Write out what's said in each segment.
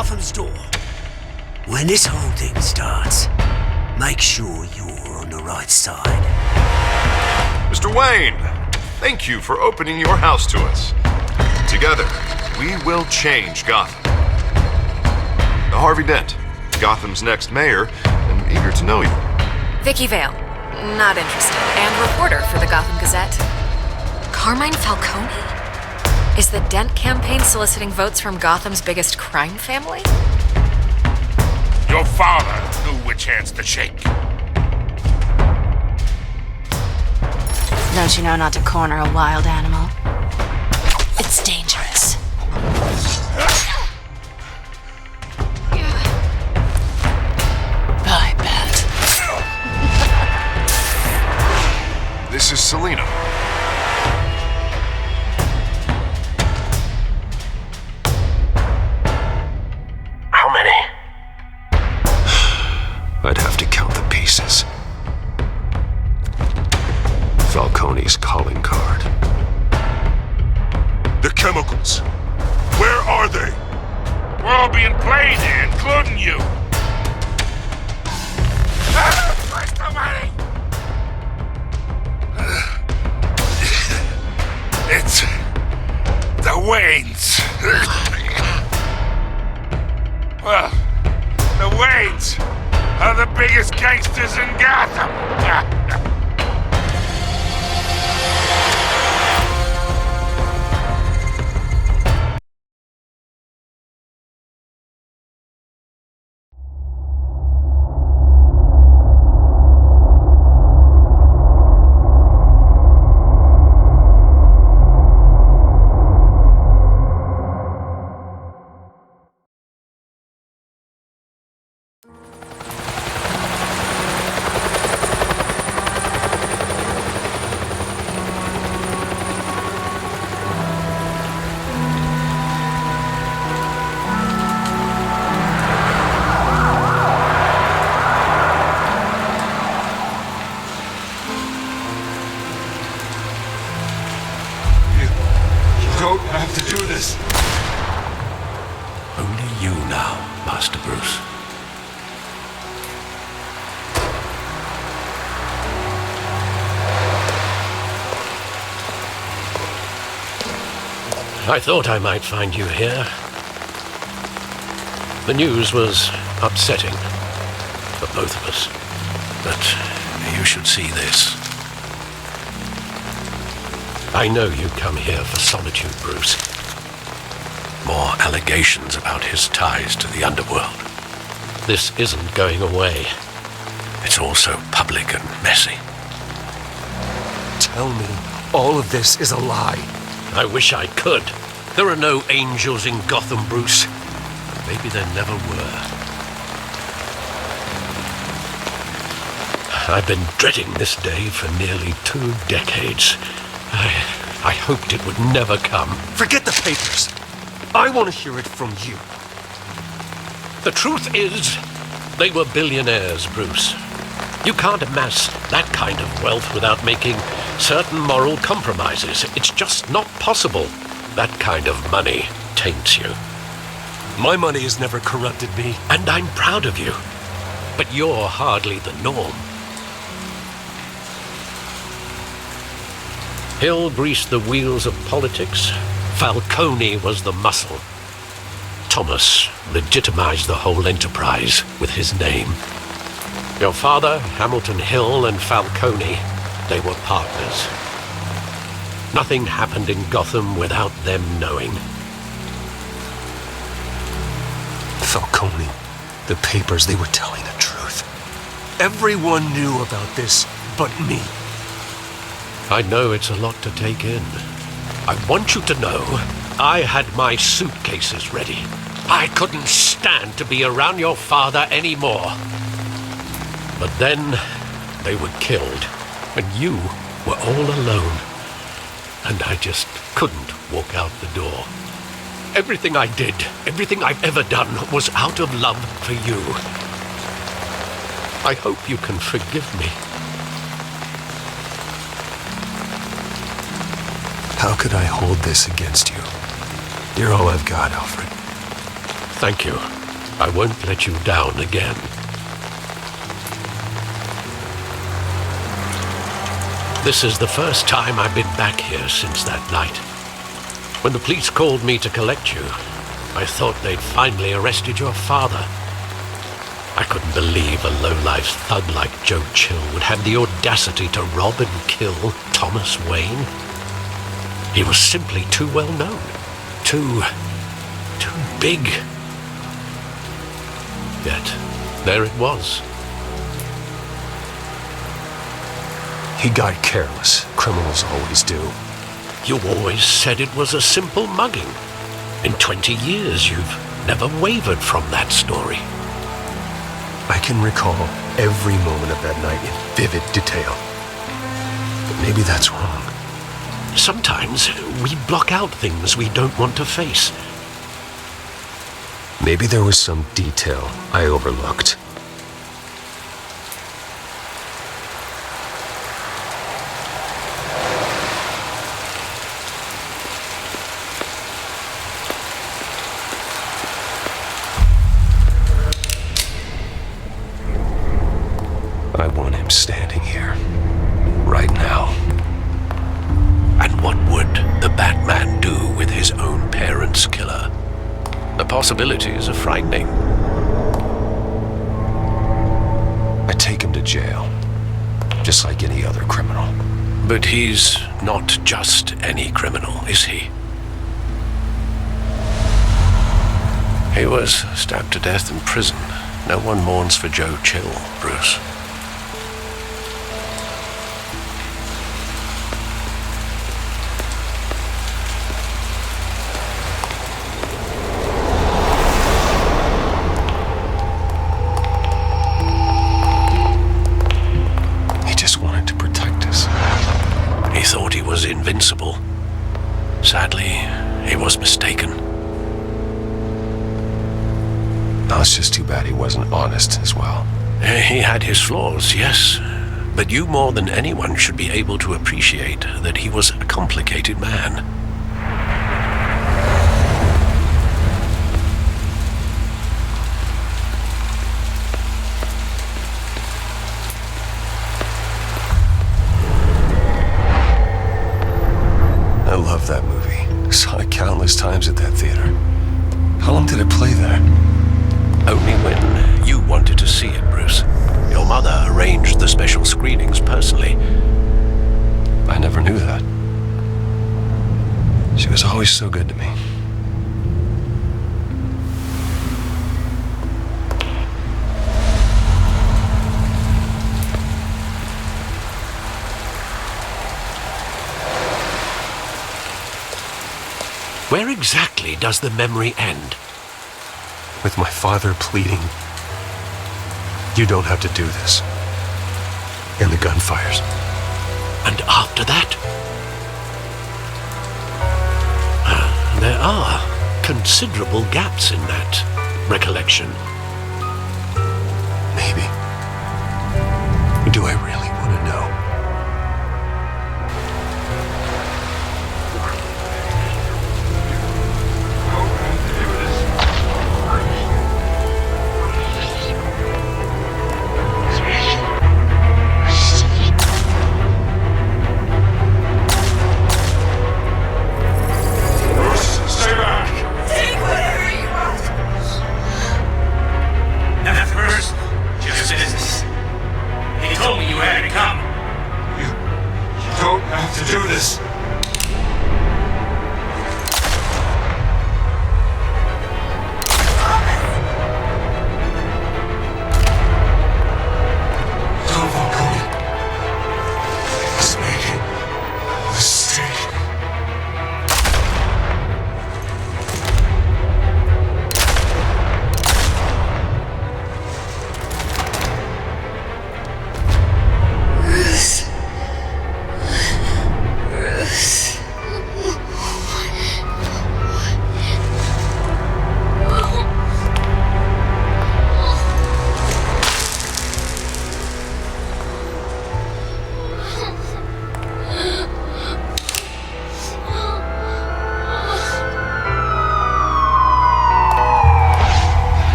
Gotham's door. When this whole thing starts, make sure you're on the right side. Mr. Wayne, thank you for opening your house to us. Together, we will change Gotham. Harvey Dent, Gotham's next mayor, and eager to know you. Vicky Vale, not interested, and reporter for the Gotham Gazette. Carmine Falcone? Is the Dent campaign soliciting votes from Gotham's biggest crime family? Your father knew which hands to shake. Don't you know not to corner a wild animal? It's dangerous. I bet. This is Selina. How many? I'd have to count the pieces. Falcone's calling card. The chemicals. Where are they? We're all being played here, including you. Where's the money? It's the Waynes. Well, the Waynes are the biggest gangsters in Gotham. Don't have to do this. Only you now, Master Bruce. I thought I might find you here. The news was upsetting for both of us, but you should see this. I know you come here for solitude, Bruce. More allegations about his ties to the underworld. This isn't going away. It's all so public and messy. Tell me all of this is a lie. I wish I could. There are no angels in Gotham, Bruce. Maybe there never were. I've been dreading this day for nearly 2 decades. I hoped it would never come. Forget the papers. I want to hear it from you. The truth is, they were billionaires, Bruce. You can't amass that kind of wealth without making certain moral compromises. It's just not possible. That kind of money taints you. My money has never corrupted me. And I'm proud of you. But you're hardly the norm. Hill greased the wheels of politics. Falcone was the muscle. Thomas legitimized the whole enterprise with his name. Your father, Hamilton Hill, and Falcone, they were partners. Nothing happened in Gotham without them knowing. Falcone, the papers, they were telling the truth. Everyone knew about this but me. I know it's a lot to take in. I want you to know I had my suitcases ready. I couldn't stand to be around your father anymore. But then they were killed, and you were all alone. And I just couldn't walk out the door. Everything I did, everything I've ever done, was out of love for you. I hope you can forgive me. How could I hold this against you? You're all I've got, Alfred. Thank you. I won't let you down again. This is the first time I've been back here since that night. When the police called me to collect you, I thought they'd finally arrested your father. I couldn't believe a low-life thug like Joe Chill would have the audacity to rob and kill Thomas Wayne. He was simply too well known. Too big. Yet, there it was. He got careless. Criminals always do. You always said it was a simple mugging. In 20 years, you've never wavered from that story. I can recall every moment of that night in vivid detail. But maybe that's wrong. Sometimes we block out things we don't want to face. Maybe there was some detail I overlooked. I want him standing here, right now. And what would the Batman do with his own parents' killer? The possibilities are frightening. I take him to jail, just like any other criminal. But he's not just any criminal, is he? He was stabbed to death in prison. No one mourns for Joe Chill, Bruce. Invincible. Sadly, he was mistaken. No, it's just too bad he wasn't honest as well. He had his flaws, yes. But you more than anyone should be able to appreciate that he was a complicated man. I love that movie. Saw it countless times at that theater. How long did it play there? Only when you wanted to see it, Bruce. Your mother arranged the special screenings personally. I never knew that. She was always so good to me. Where exactly does the memory end? With my father pleading, "You don't have to do this." And the gunfires. And after that? There are considerable gaps in that recollection. Maybe. Do I really want to know?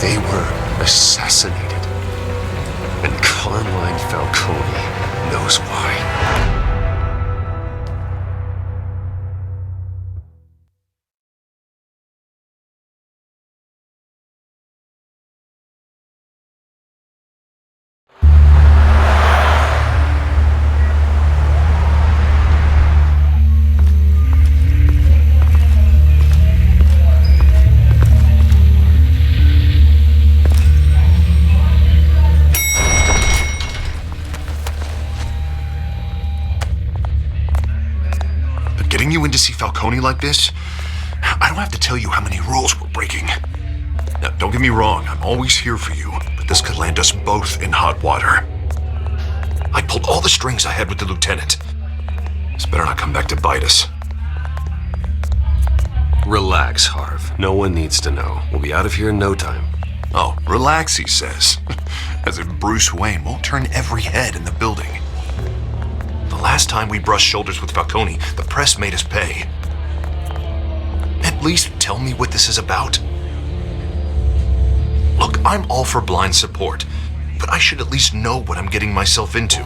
They were assassinated. And Carmine Falcone knows why. Getting you in to see Falcone like this? I don't have to tell you how many rules we're breaking. Now, don't get me wrong, I'm always here for you, but this could land us both in hot water. I pulled all the strings I had with the lieutenant. This better not come back to bite us. Relax, Harv. No one needs to know. We'll be out of here in no time. Oh, relax, he says. As if Bruce Wayne won't turn every head in the building. The last time we brushed shoulders with Falcone, the press made us pay. At least tell me what this is about. Look, I'm all for blind support, but I should at least know what I'm getting myself into.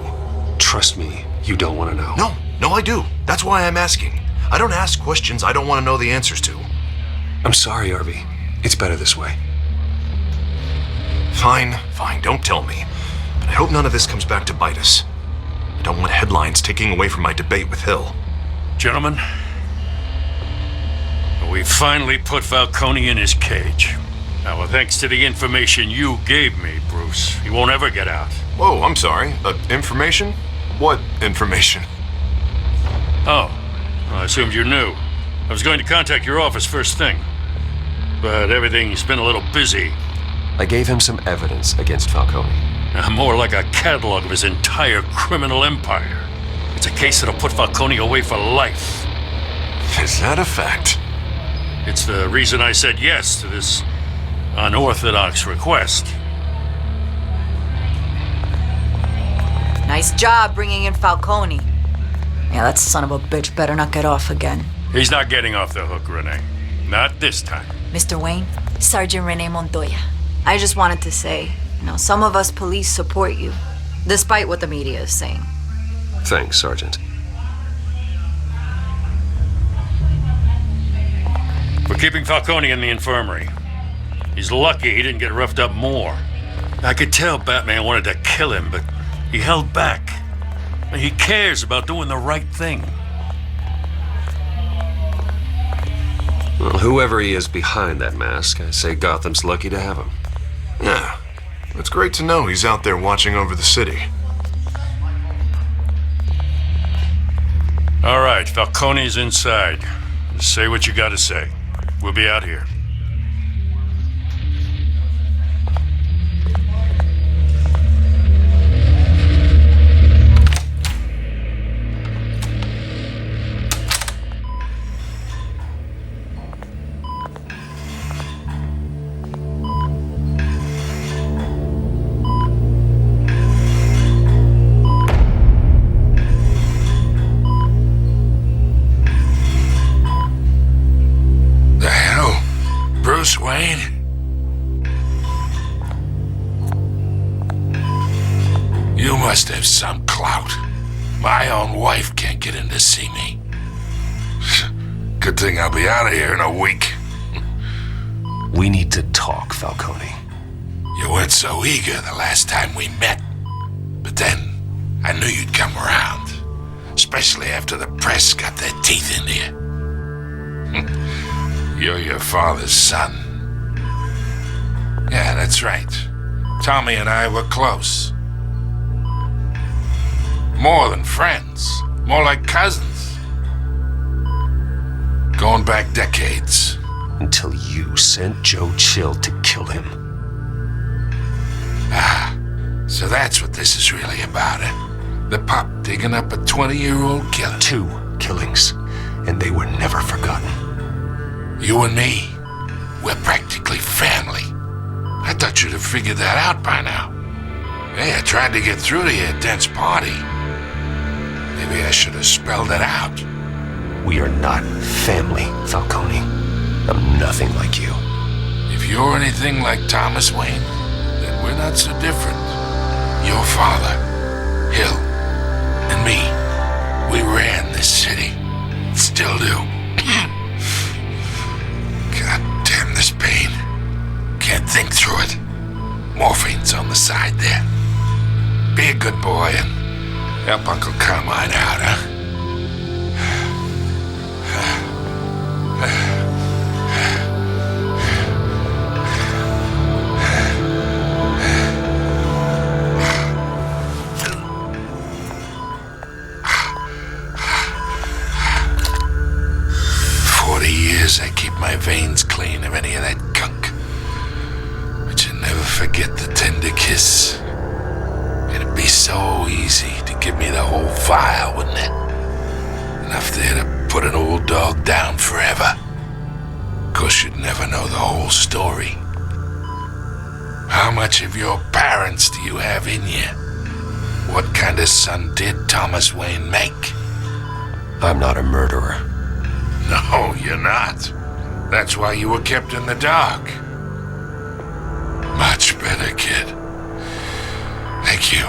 Trust me, you don't want to know. No, I do. That's why I'm asking. I don't ask questions I don't want to know the answers to. I'm sorry, Arby. It's better this way. Fine, don't tell me. But I hope none of this comes back to bite us. I don't want headlines taking away from my debate with Hill. Gentlemen, we finally put Falcone in his cage. Now, well, thanks to the information you gave me, Bruce, he won't ever get out. Whoa, I'm sorry. Information? What information? Oh, well, I assumed you knew. I was going to contact your office first thing, but everything's been a little busy. I gave him some evidence against Falcone. More like a catalog of his entire criminal empire. It's a case that'll put Falcone away for life. Is that a fact? It's the reason I said yes to this unorthodox request. Nice job bringing in Falcone. Yeah, that son of a bitch better not get off again. He's not getting off the hook, Renee. Not this time. Mr. Wayne, Sergeant Renee Montoya. I just wanted to say, some of us police support you, despite what the media is saying. Thanks, Sergeant. We're keeping Falcone in the infirmary. He's lucky he didn't get roughed up more. I could tell Batman wanted to kill him, but he held back. He cares about doing the right thing. Well, whoever he is behind that mask, I say Gotham's lucky to have him. Yeah, it's great to know he's out there watching over the city. All right, Falcone's inside. Just say what you gotta say. We'll be out here. Bruce Wayne? You must have some clout. My own wife can't get in to see me. Good thing I'll be out of here in a week. We need to talk, Falcone. You weren't so eager the last time we met. But then, I knew you'd come around. Especially after the press got their teeth into you. You're your father's son. Yeah, that's right. Tommy and I were close. More than friends. More like cousins. Going back decades. Until you sent Joe Chill to kill him. Ah, so that's what this is really about, eh? The pup digging up a 20-year-old killer. 2 killings, and they were never forgotten. You and me, we're practically family. I thought you'd have figured that out by now. Hey, I tried to get through to your dense party. Maybe I should have spelled it out. We are not family, Falcone. I'm nothing like you. If you're you're anything like Thomas Wayne, then we're not so different. Your father, Hill, and me, we ran this city. Still do. God damn this pain. Can't think through it. Morphine's on the side there. Be a good boy and help Uncle Carmine out, huh? 40 years I keep my veins clean of any of that gunk. But you never forget the tender kiss. It'd be so easy to give me the whole file, wouldn't it? Enough there to put an old dog down forever. Of course, you'd never know the whole story. How much of your parents do you have in you? What kind of son did Thomas Wayne make? I'm not a murderer. No, you're not. That's why you were kept in the dark. Much better, kid. Thank you.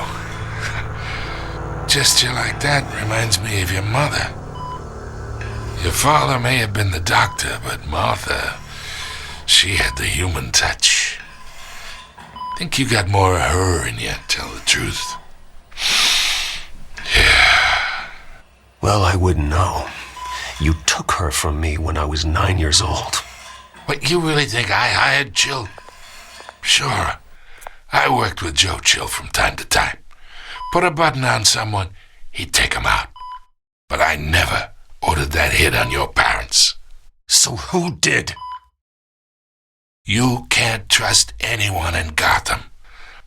Gesture like that reminds me of your mother. Your father may have been the doctor, but Martha, she had the human touch. Think you got more of her in you, tell the truth. Yeah. Well, I wouldn't know. You took her from me when I was 9 years old. What, you really think I hired Chill? Sure. I worked with Joe Chill from time to time. Put a button on someone, he'd take him out. But I never ordered that hit on your parents. So who did? You can't trust anyone in Gotham.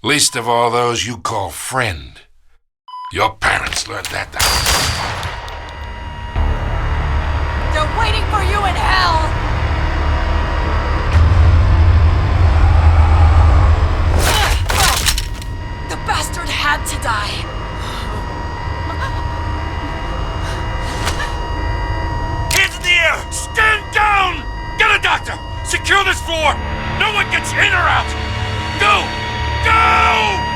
Least of all those you call friend. Your parents learned that the They're waiting for you in hell! The bastard had to die. Hands in the air! Stand down! Get a doctor! Secure this floor! No one gets in or out! Go! Go!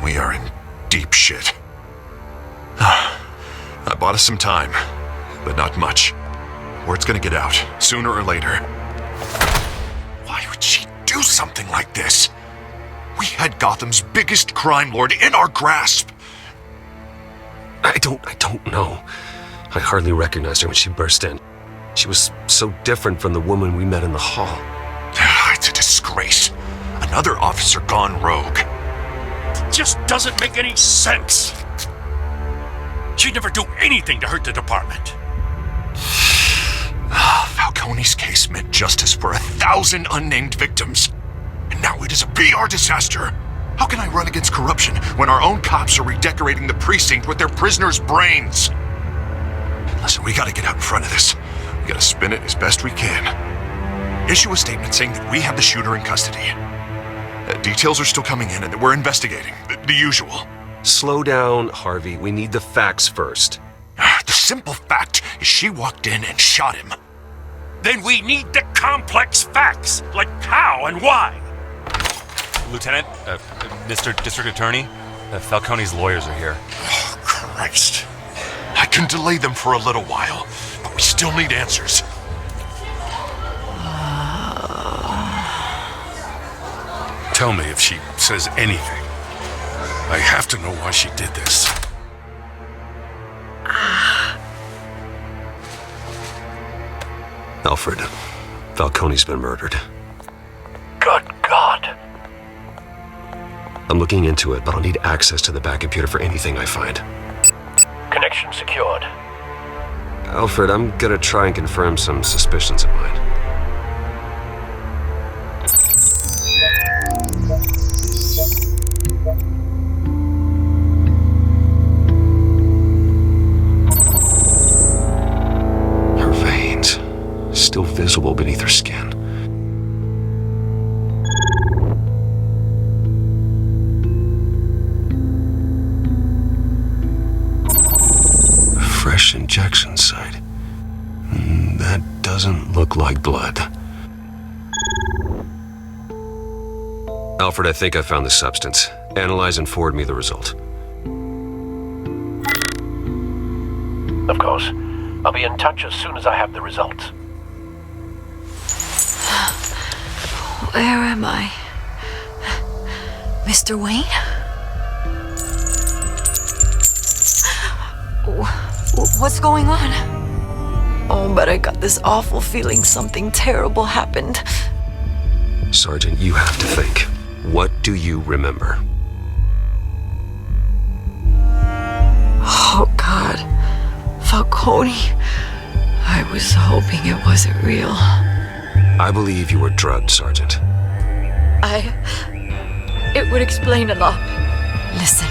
We are in deep shit. I bought us some time, but not much. Word's gonna get out, sooner or later. Why would she do something like this? We had Gotham's biggest crime lord in our grasp. I don't know. I hardly recognized her when she burst in. She was so different from the woman we met in the hall. It's a disgrace. Another officer gone rogue. Just doesn't make any sense. She'd never do anything to hurt the department. Falcone's case meant justice for 1,000 unnamed victims. And now it is a PR disaster. How can I run against corruption when our own cops are redecorating the precinct with their prisoners' brains? Listen, we gotta get out in front of this. We gotta spin it as best we can. Issue a statement saying that we have the shooter in custody. Details are still coming in and that we're investigating. The usual. Slow down, Harvey. We need the facts first. The simple fact is she walked in and shot him. Then we need the complex facts, like how and why. Lieutenant, Mr. District Attorney, Falcone's lawyers are here. Oh, Christ. I can delay them for a little while, but we still need answers. Tell me if she says anything. I have to know why she did this. Alfred, Falcone's been murdered. Good God. I'm looking into it, but I'll need access to the back computer for anything I find. Connection secured. Alfred, I'm gonna try and confirm some suspicions of mine. visible beneath her skin. A fresh injection site. That doesn't look like blood. Alfred, I think I found the substance. Analyze and forward me the result. Of course. I'll be in touch as soon as I have the results. Where am I? Mr. Wayne? What's going on? Oh, but I got this awful feeling something terrible happened. Sergeant, you have to think. What do you remember? Oh, God. Falcone. I was hoping it wasn't real. I believe you were drugged, Sergeant. It would explain a lot. Listen,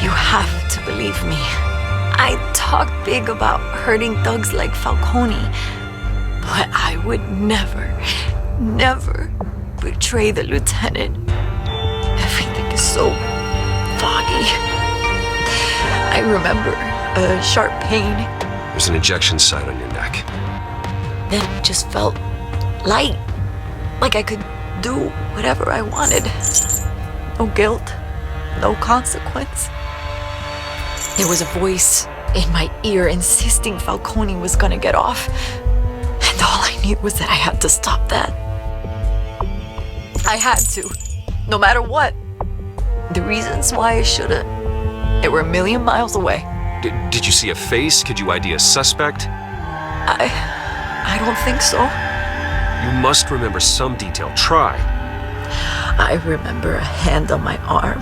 you have to believe me. I talk big about hurting thugs like Falcone, but I would never betray the lieutenant. Everything is so foggy. I remember a sharp pain. There's an injection site on your neck. Then it just felt light, like I could do whatever I wanted. No guilt, no consequence. There was a voice in my ear insisting Falcone was gonna get off. And all I knew was that I had to stop that. I had to, no matter what. The reasons why I should've, they were a million miles away. Did you see a face? Could you ID a suspect? I don't think so. You must remember some detail. Try. I remember a hand on my arm,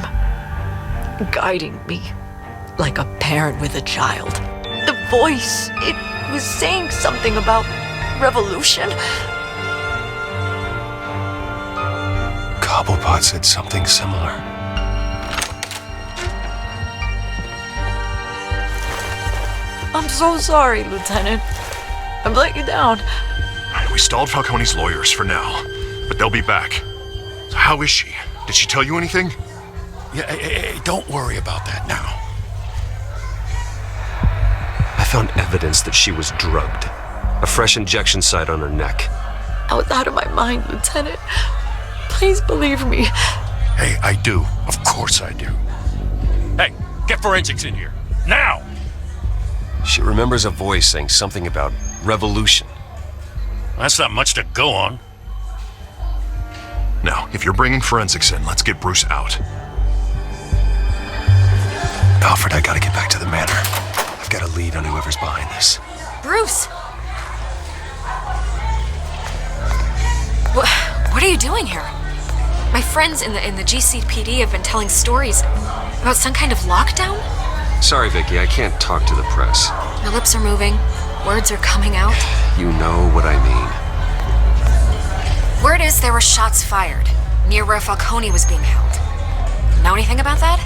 guiding me like a parent with a child. The voice, it was saying something about revolution. Cobblepot said something similar. I'm so sorry, Lieutenant. I've let you down. We stalled Falcone's lawyers for now, but they'll be back. So how is she? Did she tell you anything? Yeah, hey, don't worry about that now. I found evidence that she was drugged. A fresh injection site on her neck. I was out of my mind, Lieutenant. Please believe me. Hey, I do. Of course I do. Hey, get forensics in here. Now! She remembers a voice saying something about revolution. That's not much to go on. Now, if you're bringing forensics in, let's get Bruce out. Alfred, I gotta get back to the manor. I've got a lead on whoever's behind this. Bruce! What are you doing here? My friends in the GCPD have been telling stories about some kind of lockdown? Sorry, Vicky, I can't talk to the press. Your lips are moving. Words are coming out. You know what I mean. Word is there were shots fired near where Falcone was being held. Know anything about that?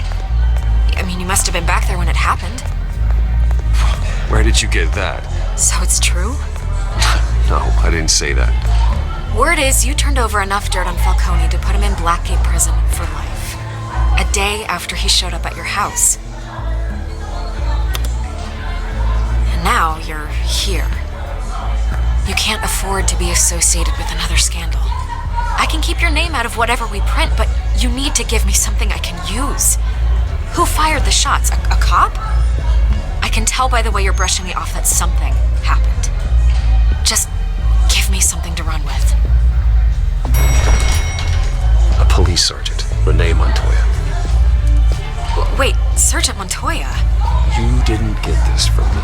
I mean, you must have been back there when it happened. Where did you get that? So it's true? No, I didn't say that. Word is you turned over enough dirt on Falcone to put him in Blackgate Prison for life. A day after he showed up at your house. And now you're here. You can't afford to be associated with another scandal. I can keep your name out of whatever we print, but you need to give me something I can use. Who fired the shots? A cop? I can tell by the way you're brushing me off that something happened. Just give me something to run with. A police sergeant, Renee Montoya. Wait, Sergeant Montoya? You didn't get this from me.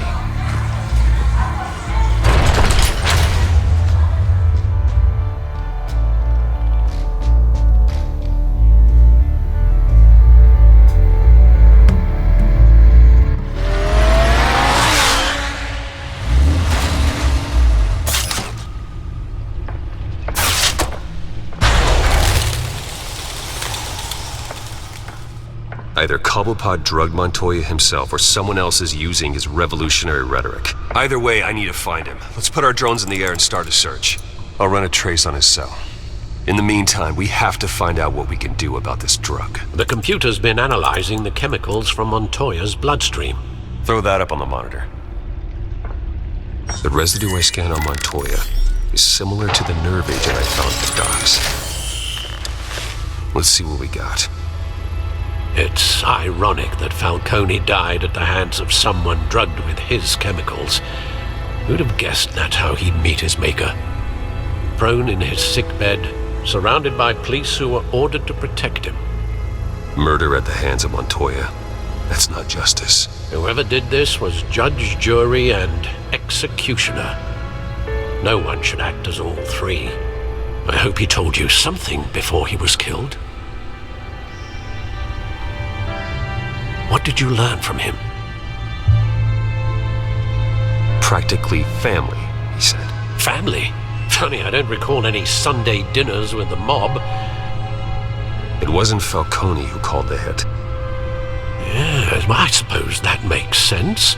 Either Cobblepot drugged Montoya himself or someone else is using his revolutionary rhetoric. Either way, I need to find him. Let's put our drones in the air and start a search. I'll run a trace on his cell. In the meantime, we have to find out what we can do about this drug. The computer's been analyzing the chemicals from Montoya's bloodstream. Throw that up on the monitor. The residue I scan on Montoya is similar to the nerve agent I found at the docks. Let's see what we got. It's ironic that Falcone died at the hands of someone drugged with his chemicals. Who'd have guessed that's how he'd meet his maker? Prone in his sickbed, surrounded by police who were ordered to protect him. Murder at the hands of Montoya. That's not justice. Whoever did this was judge, jury, and executioner. No one should act as all three. I hope he told you something before he was killed. What did you learn from him? Practically family, he said. Family? Funny, I don't recall any Sunday dinners with the mob. It wasn't Falcone who called the hit. Yes, well, I suppose that makes sense.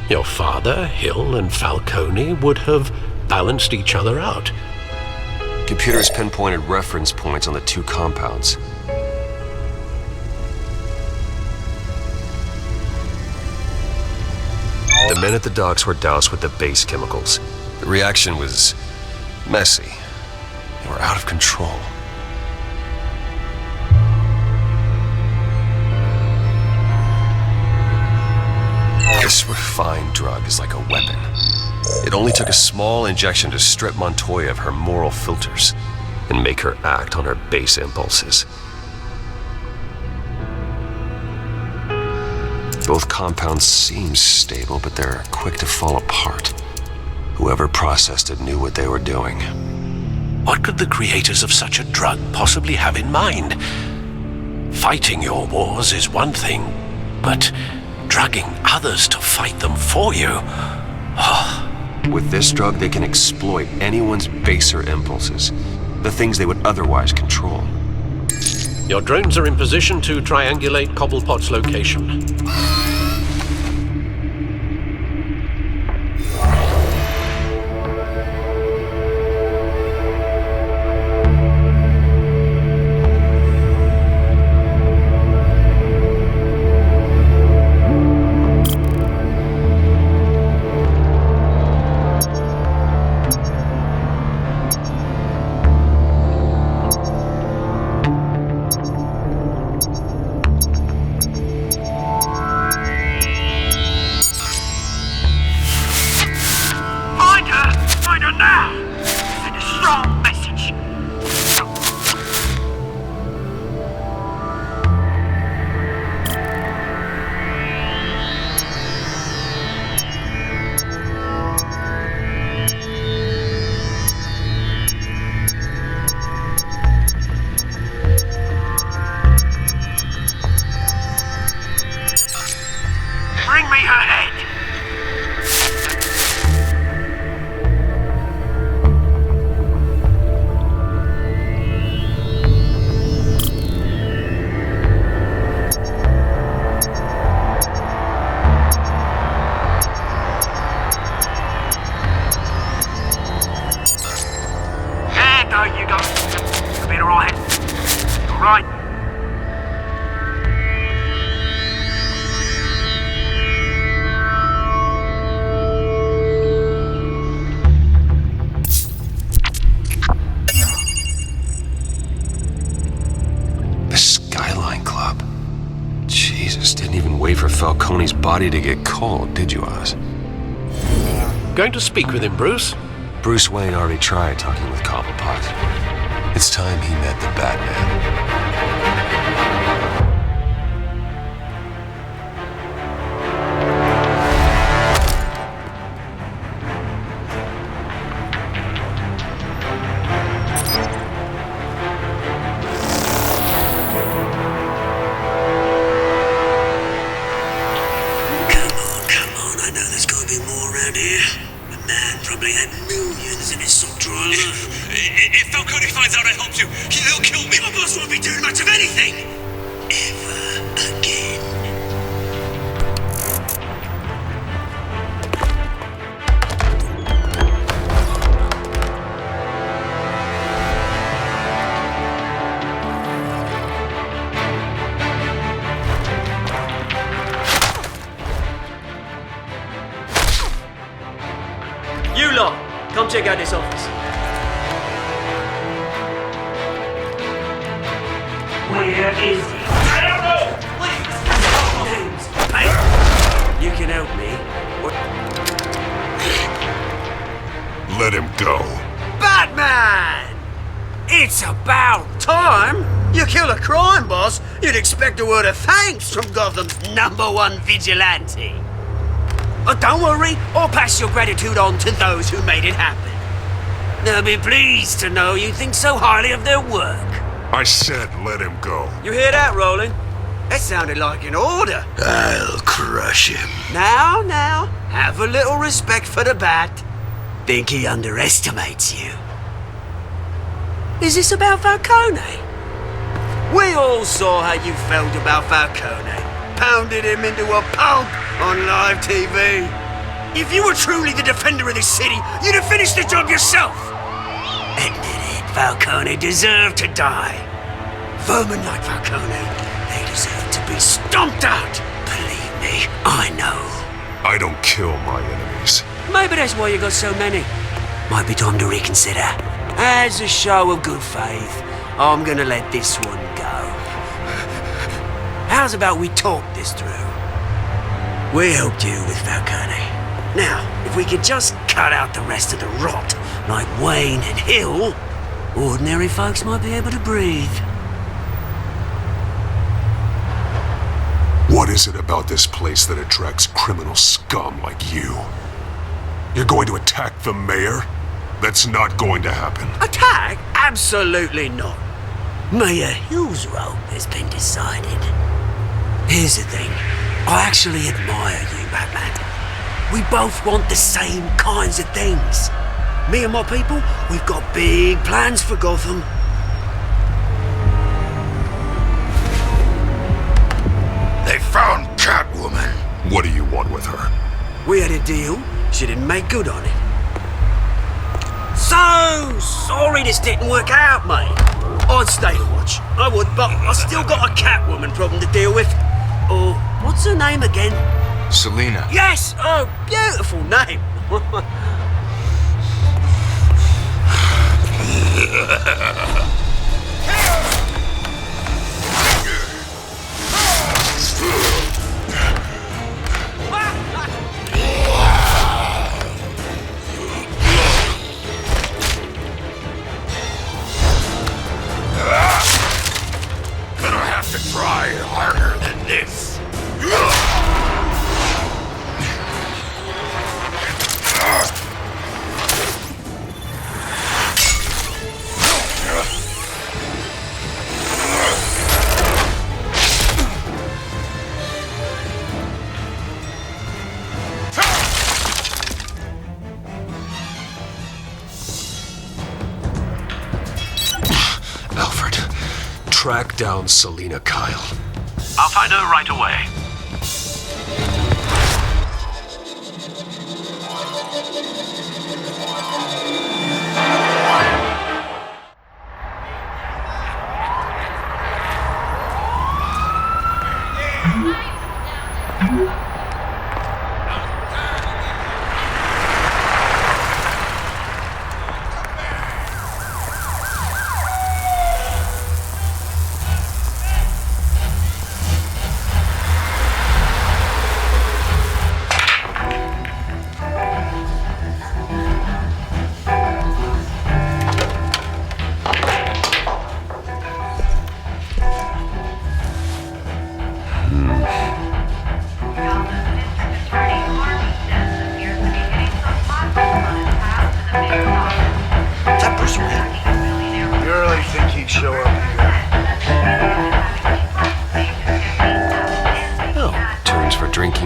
Your father, Hill, and Falcone would have balanced each other out. Computers pinpointed reference points on the two compounds. The men at the docks were doused with the base chemicals. The reaction was messy. They were out of control. This refined drug is like a weapon. It only took a small injection to strip Montoya of her moral filters and make her act on her base impulses. Both compounds seem stable, but they're quick to fall apart. Whoever processed it knew what they were doing. What could the creators of such a drug possibly have in mind? Fighting your wars is one thing, but drugging others to fight them for you? With this drug, they can exploit anyone's baser impulses, the things they would otherwise control. Your drones are in position to triangulate Cobblepot's location. Falcone's body to get cold, did you, Oz? Going to speak with him, Bruce? Bruce Wayne already tried talking with Cobblepot. It's time he met the Batman. If Falcone finds out I helped you, he'll kill me. Your boss won't be doing much of anything. ever again. You lot, come check out this office. Where is he? I don't know! Please! Hey, you can help me. Let him go. Batman! It's about time! You kill a crime boss, you'd expect a word of thanks from Gotham's #1 vigilante. Oh, don't worry, I'll pass your gratitude on to those who made it happen. They'll be pleased to know you think so highly of their work. I said let him go. You hear that, Roland? That sounded like an order. I'll crush him. Now, have a little respect for the Bat. Think he underestimates you. Is this about Falcone? We all saw how you felt about Falcone. Pounded him into a pulp on live TV. If you were truly the defender of this city, you'd have finished the job yourself. Admit it, Falcone deserved to die. Vermin like Falcone, they deserve to be stomped out. Believe me, I know. I don't kill my enemies. Maybe that's why you got so many. Might be time to reconsider. As a show of good faith, I'm gonna let this one go. How's about we talk this through? We helped you with Falcone. Now, if we could just cut out the rest of the rot, like Wayne and Hill, ordinary folks might be able to breathe. What is it about this place that attracts criminal scum like you? You're going to attack the mayor? That's not going to happen. Attack? Absolutely not. Mayor Hill's role has been decided. Here's the thing. I actually admire you, Batman. We both want the same kinds of things. Me and my people, we've got big plans for Gotham. They found Catwoman. What do you want with her? We had a deal. She didn't make good on it. So sorry this didn't work out, mate. I'd stay to watch. I would, but I still got a Catwoman problem to deal with. Oh, what's her name again? Selina. Yes! Oh, beautiful name. Gonna have to try harder than this. Alfred, track down Selina Kyle. I'll find her right away.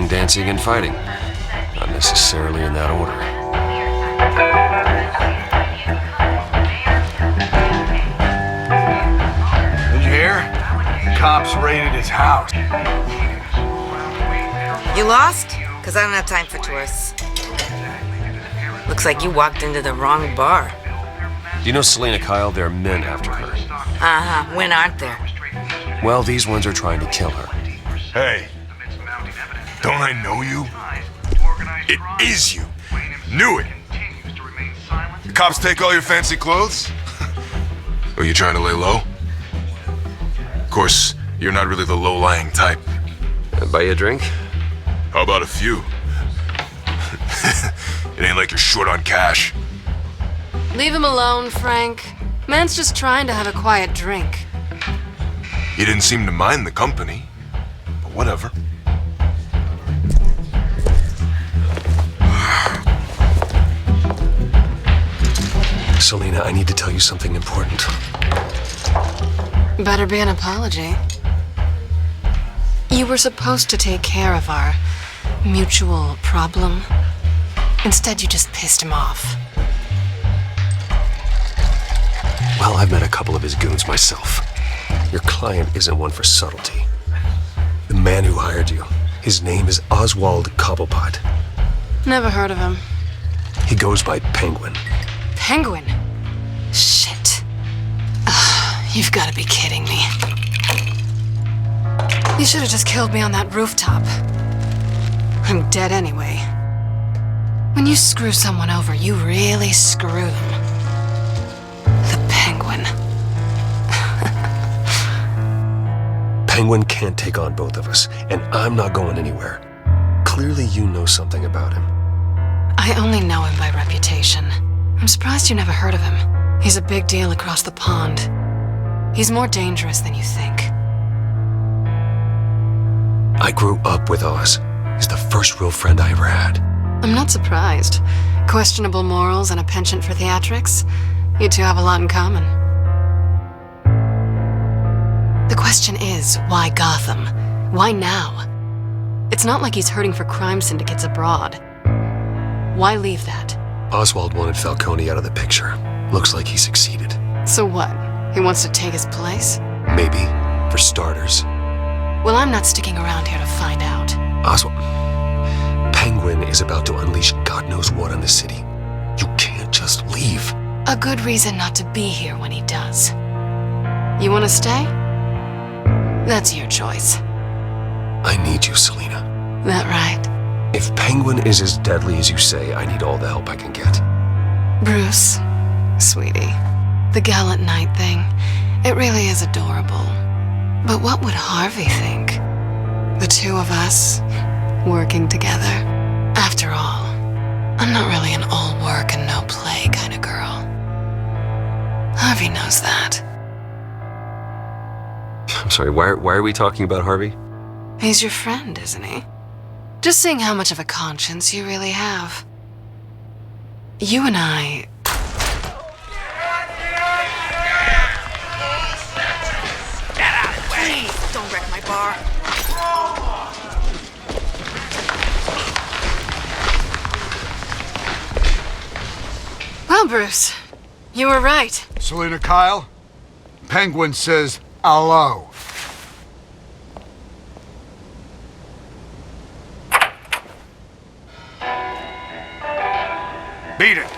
Dancing and fighting. Not necessarily in that order. Did you hear? cops raided his house. You lost? Because I don't have time for tourists. Looks like you walked into the wrong bar. Do you know Selena Kyle? There are men after her. Uh-huh. When aren't there? Well, these ones are trying to kill her. Hey, don't I know you? It is you. Knew it. The cops take all your fancy clothes? Are you trying to lay low? Of course, you're not really the low-lying type. Buy you a drink? How about a few? It ain't like you're short on cash. Leave him alone, Frank. Man's just trying to have a quiet drink. You didn't seem to mind the company, but whatever. Selena, I need to tell you something important. Better be an apology. You were supposed to take care of our mutual problem. Instead, you just pissed him off. Well, I've met a couple of his goons myself. Your client isn't one for subtlety. The man who hired you, his name is Oswald Cobblepot. Never heard of him. He goes by Penguin. Penguin? Shit. You've got to be kidding me. You should have just killed me on that rooftop. I'm dead anyway. When you screw someone over, you really screw them. The Penguin. Penguin can't take on both of us, and I'm not going anywhere. Clearly you know something about him. I only know him by reputation. I'm surprised you never heard of him. He's a big deal across the pond. He's more dangerous than you think. I grew up with Oz. He's the first real friend I ever had. I'm not surprised. Questionable morals and a penchant for theatrics. You two have a lot in common. The question is, why Gotham? Why now? It's not like he's hurting for crime syndicates abroad. Why leave that? Oswald wanted Falcone out of the picture. Looks like he succeeded. So what? He wants to take his place? Maybe, for starters. Well, I'm not sticking around here to find out. Oswald, Penguin is about to unleash God knows what on the city. You can't just leave. A good reason not to be here when he does. You want to stay? That's your choice. I need you, Selena. That right? If Penguin is as deadly as you say, I need all the help I can get. Bruce, sweetie, the gallant knight thing, it really is adorable. But what would Harvey think? The two of us, working together. After all, I'm not really an all work and no play kind of girl. Harvey knows that. I'm sorry, why are we talking about Harvey? He's your friend, isn't he? Just seeing how much of a conscience you really have. You and I... Get out of the way! Please, don't wreck my bar. Well, Bruce, you were right. Selena Kyle, Penguin says hello. Beat it.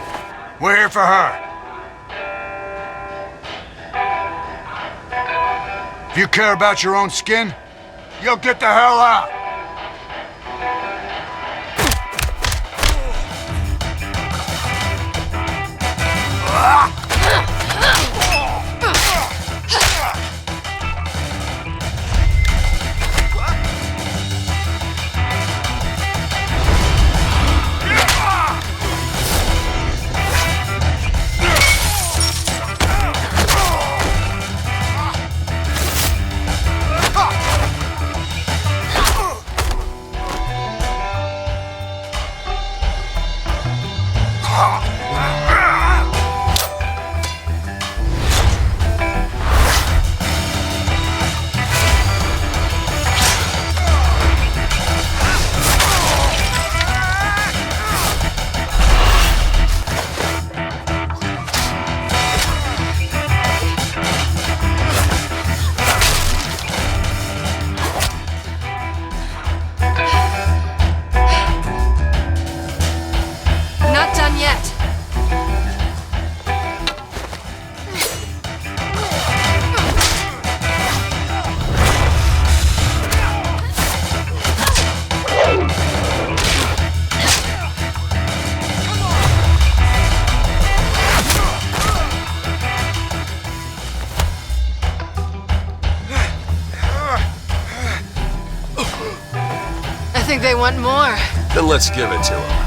We're here for her. If you care about your own skin, you'll get the hell out. think they want more. Then let's give it to them.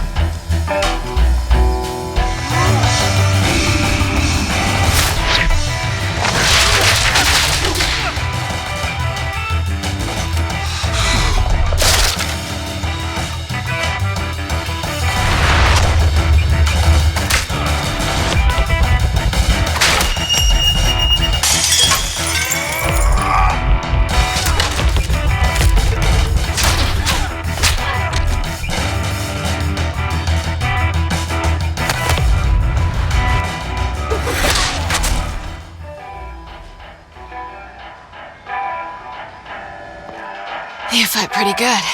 You fight pretty good.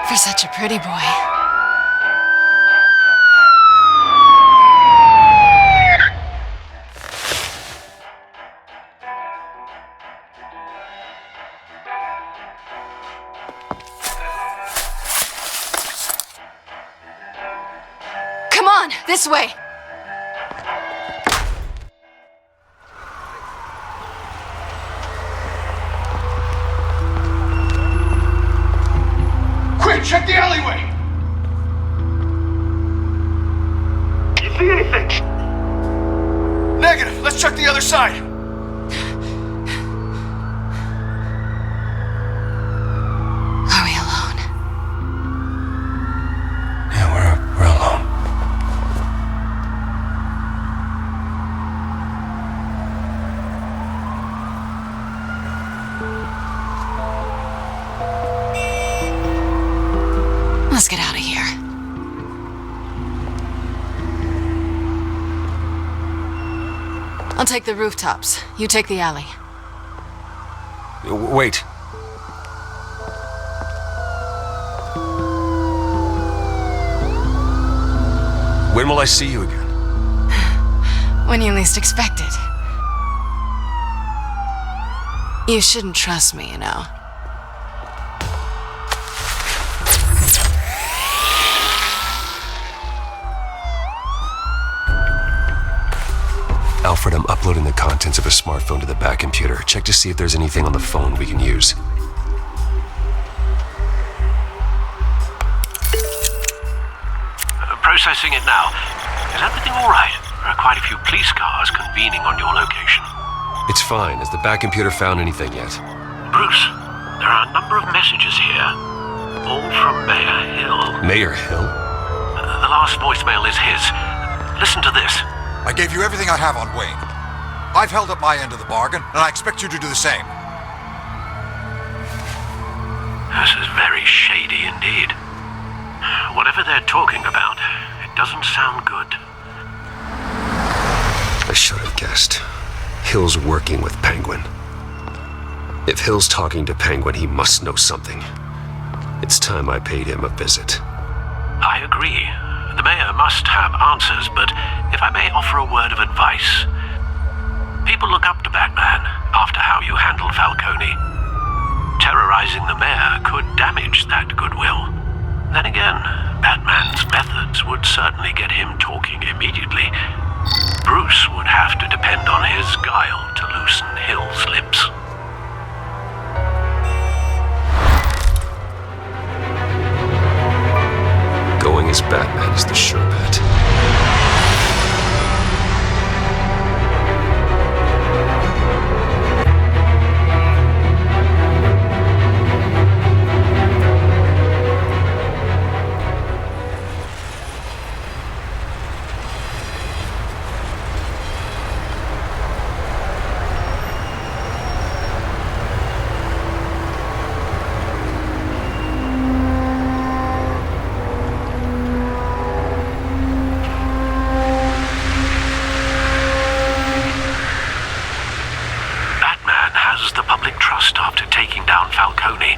For such a pretty boy. Come on, this way! Quick, check the alleyway! You see anything? Negative. Let's check the other side. Are we alone? Yeah, we're alone. Let's get out of here. I'll take the rooftops. You take the alley. Wait. When will I see you again? When you least expect it. You shouldn't trust me, you know. Alfred, I'm uploading the contents of a smartphone to the back computer. Check to see if there's anything on the phone we can use. Processing it now. Is everything all right? There are quite a few police cars convening on your location. It's fine. Has the back computer found anything yet? Bruce, there are a number of messages here. All from Mayor Hill. Mayor Hill? The last voicemail is his. Listen to this. I gave you everything I have on Wayne. I've held up my end of the bargain, and I expect you to do the same. This is very shady indeed. Whatever they're talking about, it doesn't sound good. I should have guessed. Hill's working with Penguin. If Hill's talking to Penguin, he must know something. It's time I paid him a visit. I agree. The mayor must have answers, but if I may offer a word of advice. People look up to Batman after how you handled Falcone. Terrorizing the mayor could damage that goodwill. Then again, Batman's methods would certainly get him talking immediately. Bruce would have to depend on his guile to loosen Hill's lips. Going as Batman is the sure bet. The public trust after taking down Falcone.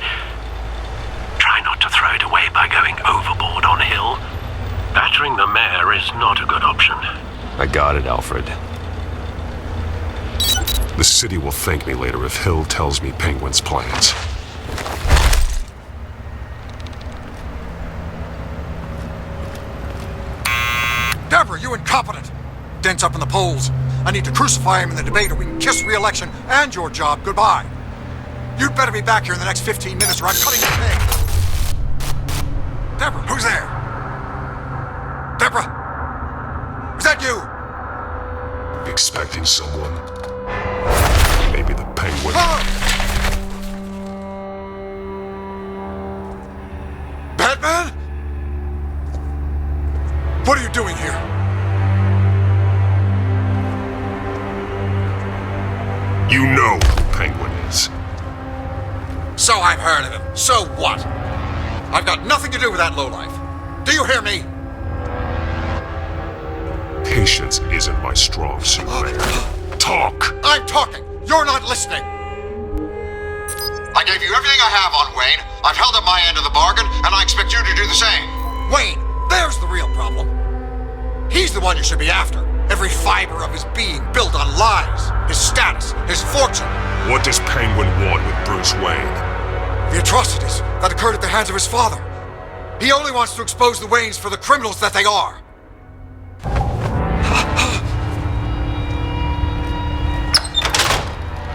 Try not to throw it away by going overboard on Hill. Battering the mayor is not a good option. I got it, Alfred. The city will thank me later if Hill tells me Penguin's plans. Deborah, you incompetent! Dent's up in the polls. I need to crucify him in the debate or we can kiss re-election and your job goodbye. You'd better be back here in the next 15 minutes or I'm cutting your pay. Deborah, who's there? Deborah? Is that you? Expecting someone. Maybe the Penguin. Batman? What are you doing here? You know who Penguin is. So I've heard of him. So what? I've got nothing to do with that lowlife. Do you hear me? Patience isn't my strong suit, Mayor. Talk! I'm talking. You're not listening. I gave you everything I have on Wayne. I've held up my end of the bargain, and I expect you to do the same. Wayne, there's the real problem. He's the one you should be after. Every fiber of his being built on lies, his status, his fortune. What does Penguin want with Bruce Wayne? The atrocities that occurred at the hands of his father. He only wants to expose the Waynes for the criminals that they are.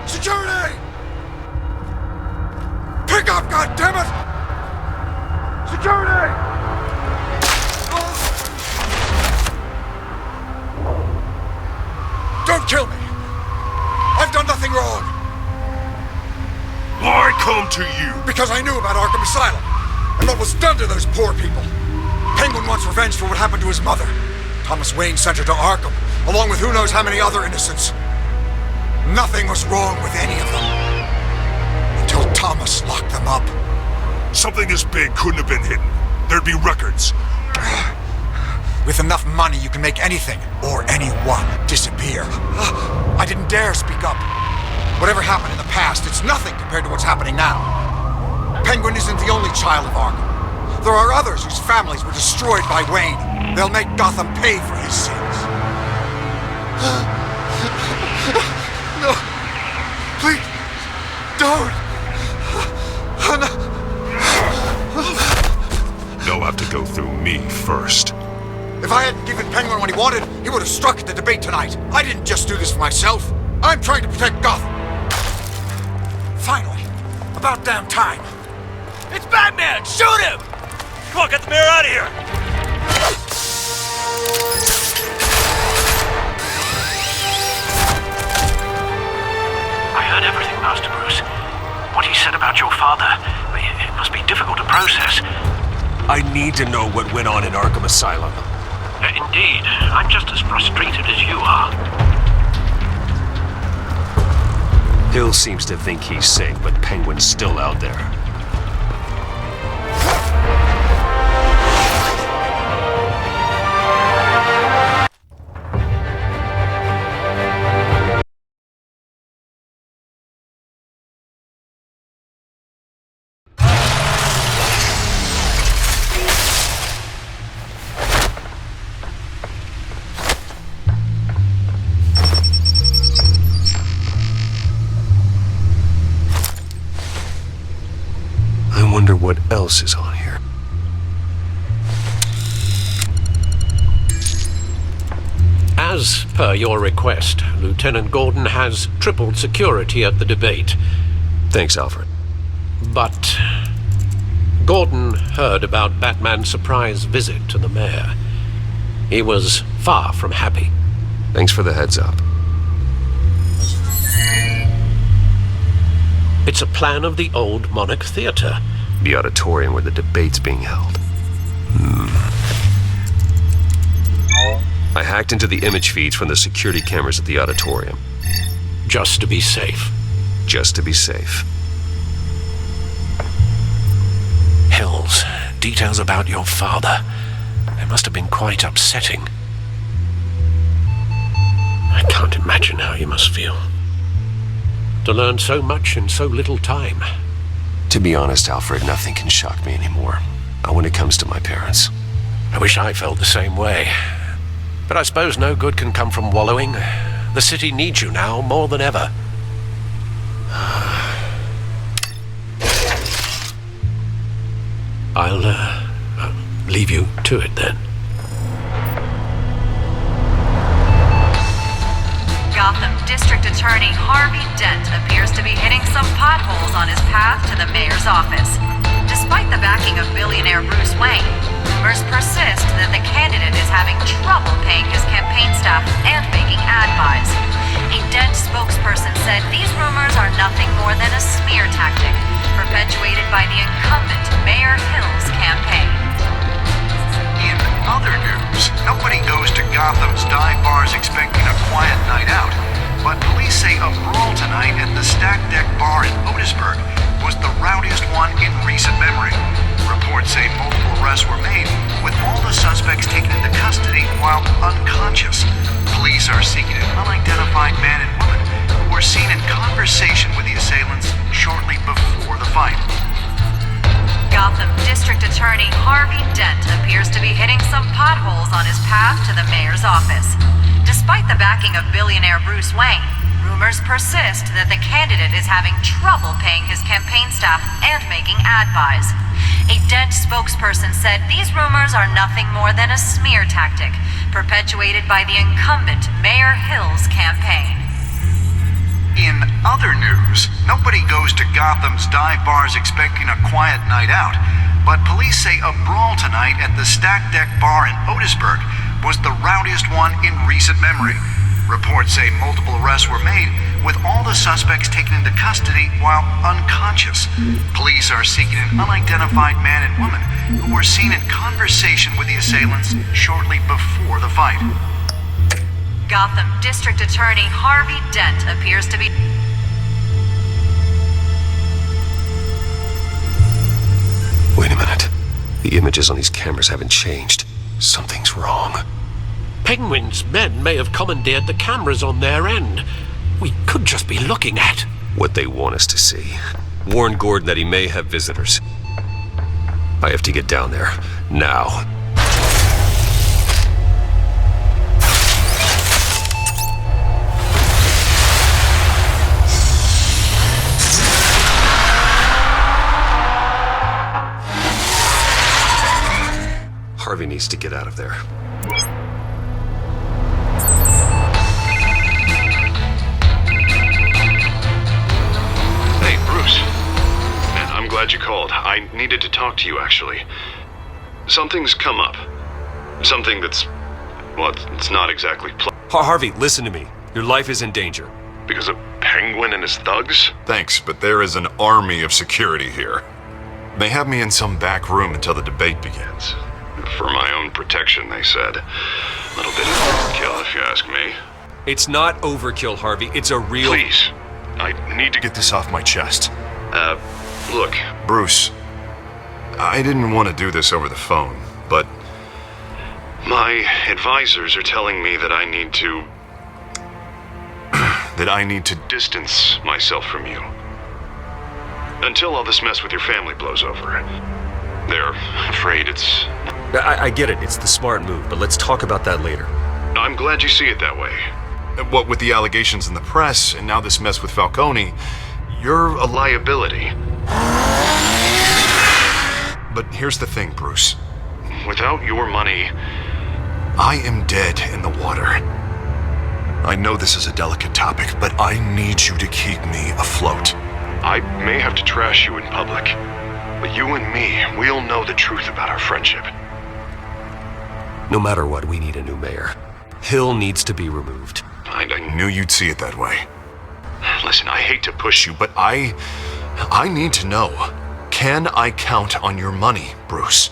Security! Pick up, goddammit! Security! Don't kill me! I've done nothing wrong! Why come to you? Because I knew about Arkham Asylum, and what was done to those poor people. Penguin wants revenge for what happened to his mother. Thomas Wayne sent her to Arkham, along with who knows how many other innocents. Nothing was wrong with any of them. Until Thomas locked them up. Something this big couldn't have been hidden. There'd be records. With enough money, you can make anything, or anyone, disappear. I didn't dare speak up. Whatever happened in the past, it's nothing compared to what's happening now. Penguin isn't the only child of Arkham. There are others whose families were destroyed by Wayne. They'll make Gotham pay for his sins. No. Please. Don't. No. They'll have to go through me first. If I hadn't given Penguin what he wanted, he would have struck at the debate tonight. I didn't just do this for myself. I'm trying to protect Gotham. Finally. About damn time. It's Batman! Shoot him! Come on, get the mayor out of here! I heard everything, Master Bruce. What he said about your father, it must be difficult to process. I need to know what went on in Arkham Asylum. Indeed. I'm just as frustrated as you are. Hill seems to think he's safe, but Penguin's still out there. I wonder what else is on here. As per your request, Lieutenant Gordon has tripled security at the debate. Thanks, Alfred. But Gordon heard about Batman's surprise visit to the mayor. He was far from happy. Thanks for the heads up. It's a plan of the old Monarch Theater. The auditorium where the debate's being held. I hacked into the image feeds from the security cameras at the auditorium. Just to be safe. Just to be safe. Hills, details about your father. They must have been quite upsetting. I can't imagine how you must feel. To learn so much in so little time. To be honest, Alfred, nothing can shock me anymore. Not when it comes to my parents. I wish I felt the same way. But I suppose no good can come from wallowing. The city needs you now more than ever. I'll leave you to it then. Gotham District Attorney Harvey Dent appears to be hitting some potholes on his path to the mayor's office. Despite Despite the backing of billionaire Bruce Wayne, rumors persist that the candidate is having trouble paying his campaign staff and making ad buys. A Dent spokesperson said these rumors are nothing more than a smear tactic perpetuated by the incumbent Mayor Hill's campaign. In other news, nobody goes to Gotham's dive bars expecting a quiet night out, but police say a brawl tonight at the Stack Deck Bar in Otisburg was the rowdiest one in recent memory. Reports say multiple arrests were made, with all the suspects taken into custody while unconscious. Police are seeking an unidentified man and woman who were seen in conversation with the assailants shortly before the fight. Gotham District Attorney Harvey Dent appears to be hitting some potholes on his path to the mayor's office. Despite the backing of billionaire Bruce Wayne, rumors persist that the candidate is having trouble paying his campaign staff and making ad buys. A Dent spokesperson said these rumors are nothing more than a smear tactic perpetuated by the incumbent Mayor Hill's campaign. In other news, nobody goes to Gotham's dive bars expecting a quiet night out, but police say a brawl tonight at the Stack Deck Bar in Otisburg was the rowdiest one in recent memory. Reports say multiple arrests were made, with all the suspects taken into custody while unconscious. Police are seeking an unidentified man and woman who were seen in conversation with the assailants shortly before the fight. Gotham District Attorney Harvey Dent appears to be... Wait a minute. The images on these cameras haven't changed. Something's wrong. Penguin's men may have commandeered the cameras on their end. We could just be looking at what they want us to see. Warn Gordon that he may have visitors. I have to get down there. Now. Harvey needs to get out of there. Hey, Bruce. Man, I'm glad you called. I needed to talk to you, actually. Something's come up. Something that's... well, it's not exactly... Harvey, listen to me. Your life is in danger. Because of Penguin and his thugs? Thanks, but there is an army of security here. They have me in some back room until the debate begins. For my own protection, they said. A little bit of overkill, if you ask me. It's not overkill, Harvey. It's a real... Please. I need to get this off my chest. Look. Bruce, I didn't want to do this over the phone, but... my advisors are telling me that I need to... that I need to distance myself from you. Until all this mess with your family blows over. They're afraid it's... I get it. It's the smart move, but let's talk about that later. I'm glad you see it that way. What with the allegations in the press, and now this mess with Falcone, you're a liability. But here's the thing, Bruce. Without your money, I am dead in the water. I know this is a delicate topic, but I need you to keep me afloat. I may have to trash you in public, but you and me, we'll know the truth about our friendship. No matter what, we need a new mayor. Hill needs to be removed. I knew you'd see it that way. Listen, I hate to push you, but I need to know. Can I count on your money, Bruce?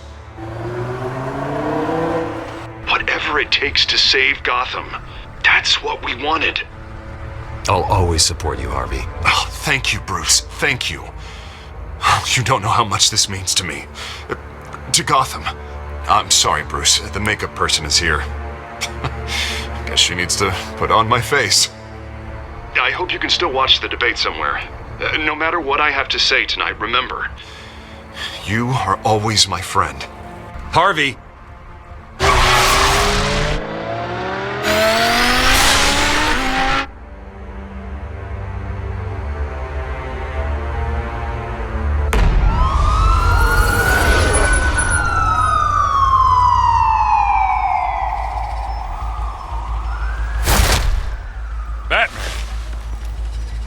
Whatever it takes to save Gotham, that's what we wanted. I'll always support you, Harvey. Oh, thank you, Bruce. Thank you. You don't know how much this means to me. To Gotham. I'm sorry, Bruce. The makeup person is here. Guess she needs to put on my face. I hope you can still watch the debate somewhere. No matter what I have to say tonight, remember, you are always my friend. Harvey!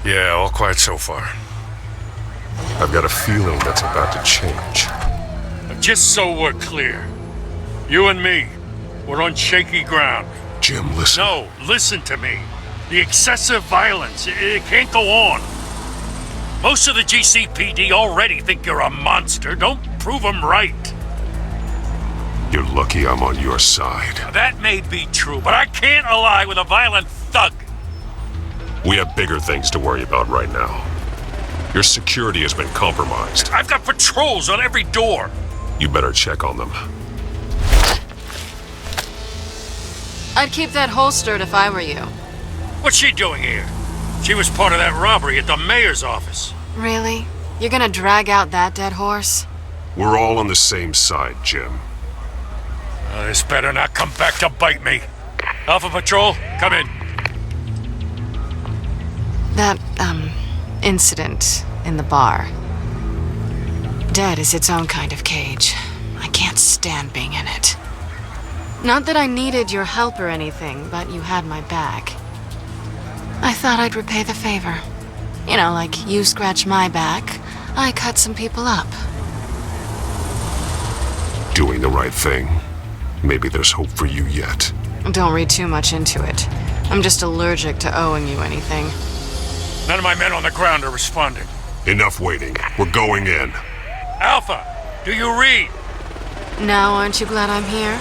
Yeah, all quiet so far. I've got a feeling that's about to change. Just so we're clear, you and me, we're on shaky ground. Jim, listen. No, listen to me. The excessive violence, it can't go on. Most of the GCPD already think you're a monster. Don't prove them right. You're lucky I'm on your side. That may be true, but I can't ally with a violent thug. We have bigger things to worry about right now. Your security has been compromised. I've got patrols on every door. You better check on them. I'd keep that holstered if I were you. What's she doing here? She was part of that robbery at the mayor's office. Really? You're gonna drag out that dead horse? We're all on the same side, Jim. This better not come back to bite me. Alpha Patrol, come in. That, incident in the bar. Dead is its own kind of cage. I can't stand being in it. Not that I needed your help or anything, but you had my back. I thought I'd repay the favor. You know, like you scratch my back, I cut some people up. Doing the right thing. Maybe there's hope for you yet. Don't read too much into it. I'm just allergic to owing you anything. None of my men on the ground are responding. Enough waiting. We're going in. Alpha, do you read? Now, aren't you glad I'm here?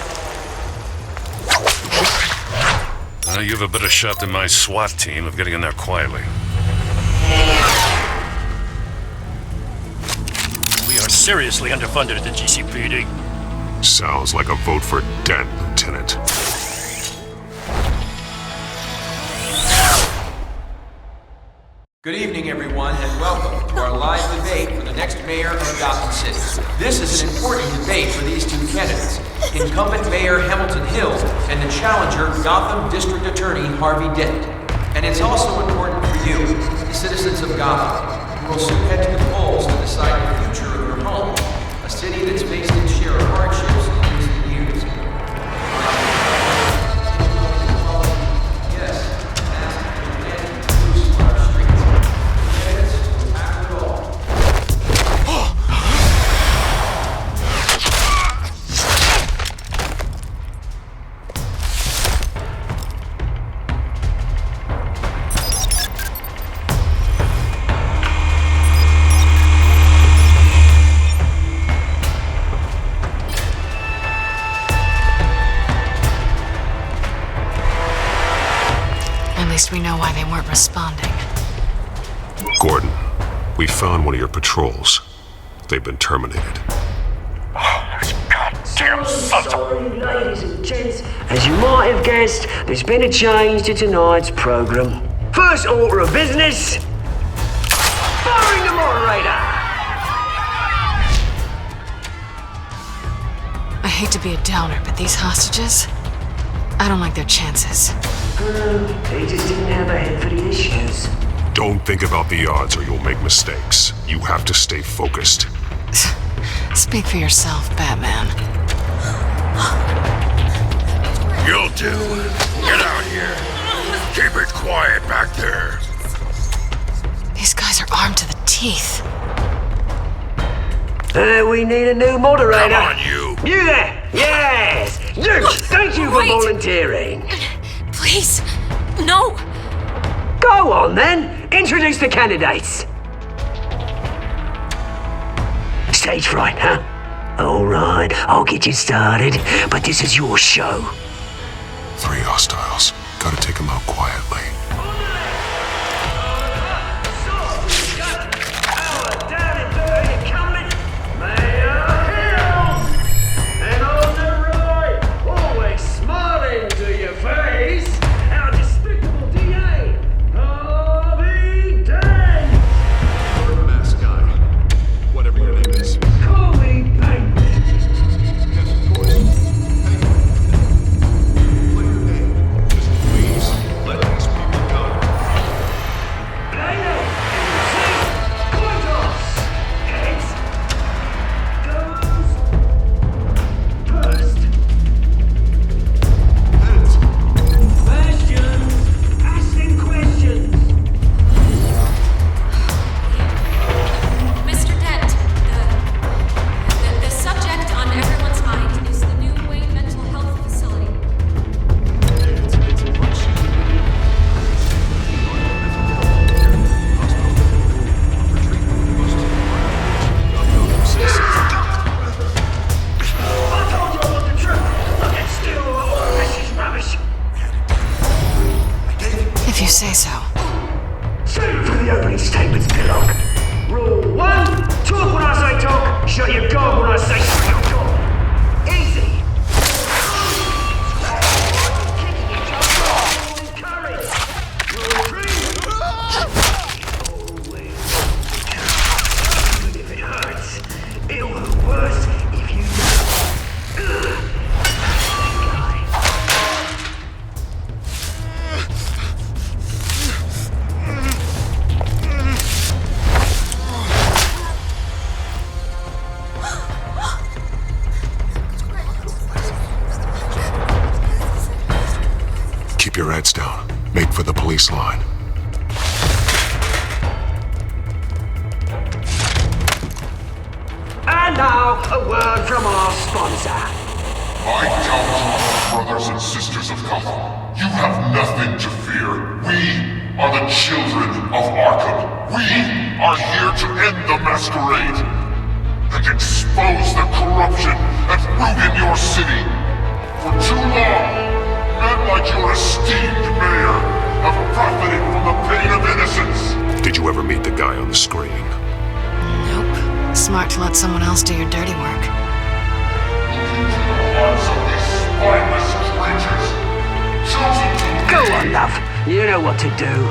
You have a better shot than my SWAT team of getting in there quietly. We are seriously underfunded at the GCPD. Sounds like a vote for Dent, Lieutenant. Good evening, everyone, and welcome to our live debate for the next mayor of Gotham City. This is an important debate for these two candidates, incumbent Mayor Hamilton Hill and the challenger Gotham District Attorney Harvey Dent. And it's also important for you, the citizens of Gotham, who will soon head to the polls to decide the future of your home, a city that's faced its share of hardships in recent years. We know why they weren't responding. Gordon, we found one of your patrols. They've been terminated. Goddamn sons of... Sorry, ladies and gents. As you might have guessed, there's been a change to tonight's program. First order of business, firing the moderator. I hate to be a downer, but these hostages, I don't like their chances. They just didn't have a head for the issues. Don't think about the odds or you'll make mistakes. You have to stay focused. Speak for yourself, Batman. You'll do. Get out here. Keep it quiet back there. These guys are armed to the teeth. We need a new moderator. Come on, you. You there? Yes. You. Thank you for volunteering. Please, no! Go on then, introduce the candidates. Stage fright, huh? All right, I'll get you started, but this is your show. 3 hostiles. Gotta take them out quietly. Let these people Redstone. Make for the police line. And now, a word from our sponsor. My Telltale brothers and sisters of Gotham, you have nothing to fear. We are the Children of Arkham. We are here to end the masquerade and expose the corruption that ruined your city. For too long, men like your esteemed mayor have profited from the pain of innocence. Did you ever meet the guy on the screen? Nope. Smart to let someone else do your dirty work. Spineless creatures, chosen to Go on, love. You know what to do.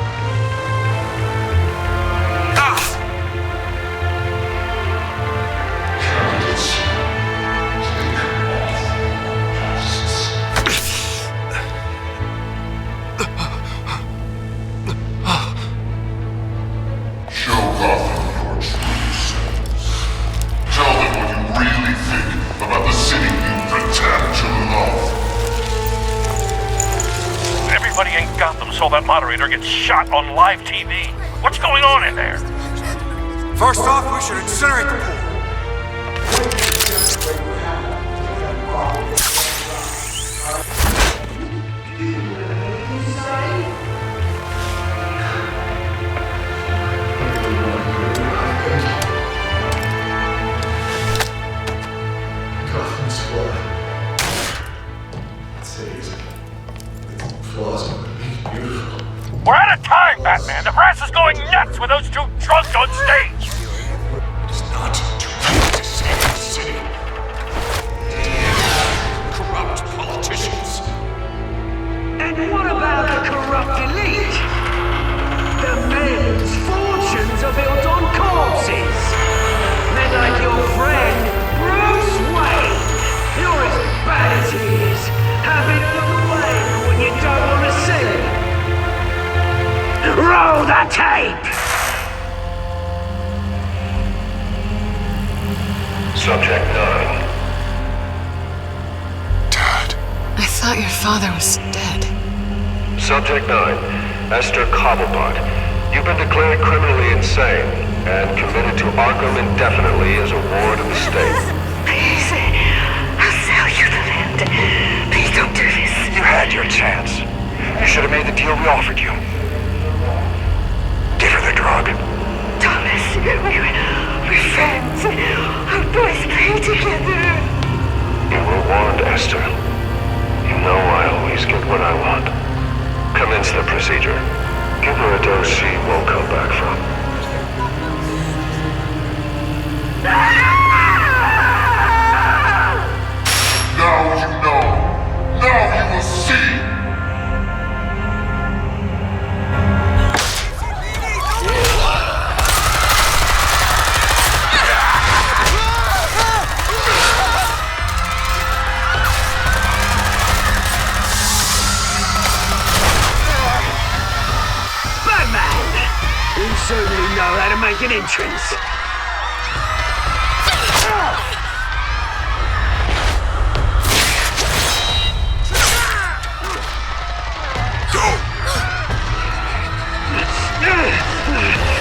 Show Gotham your true selves. Tell them what you really think about the city you pretend to love. Everybody in Gotham saw that moderator get shot on live TV. What's going on in there? First off, we should incinerate the pool. We're out of time, Batman. The brass is going nuts with those two drunks on stage. It's not too late to save the city. Corrupt politicians. And what about the corrupt elite? The men's fortunes are built on corpses. Men like your friend, Bruce Wayne. You're as bad as he is. Having it the way when you don't want to see. Roll the tape! Subject 9. Dad. I thought your father was dead. Subject 9. Esther Cobblepot. You've been declared criminally insane and committed to Arkham indefinitely as a ward of the state. Please, I'll sell you the land. Please don't do this. You had your chance. You should have made the deal we offered you. Give her the drug. Thomas, we're friends. Our boys play together. You were warned, Esther. You know I always get what I want. Commence the procedure. Give her a dose she won't come back from. Now you know. Now you will see. You certainly know how to make an entrance.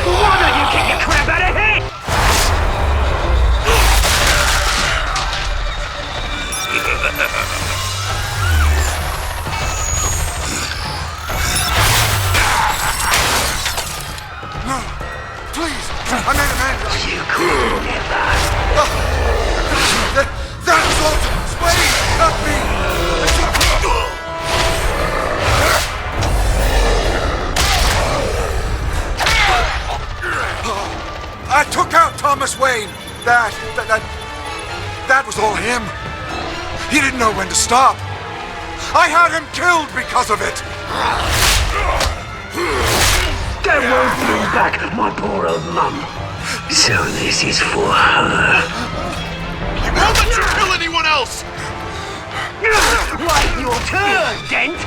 Why don't you kick your crap out of here? No, please, I made a man. You could never. That was Ultimus Wayne, not me. I took out Thomas Wayne. That was all him. He didn't know when to stop. I had him killed because of it. That won't bring back my poor old mum. So this is for her. You won't let you kill anyone else! Wait your turn, Dent!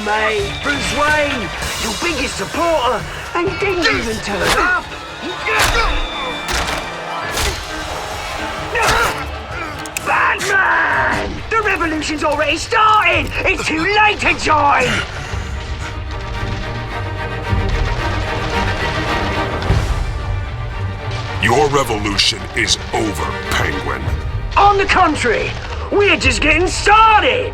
mate. Bruce Wayne, your biggest supporter, and he didn't even turn up. Batman! The revolution's already started! It's too late to join! Your revolution is over, Penguin. On the contrary, we're just getting started!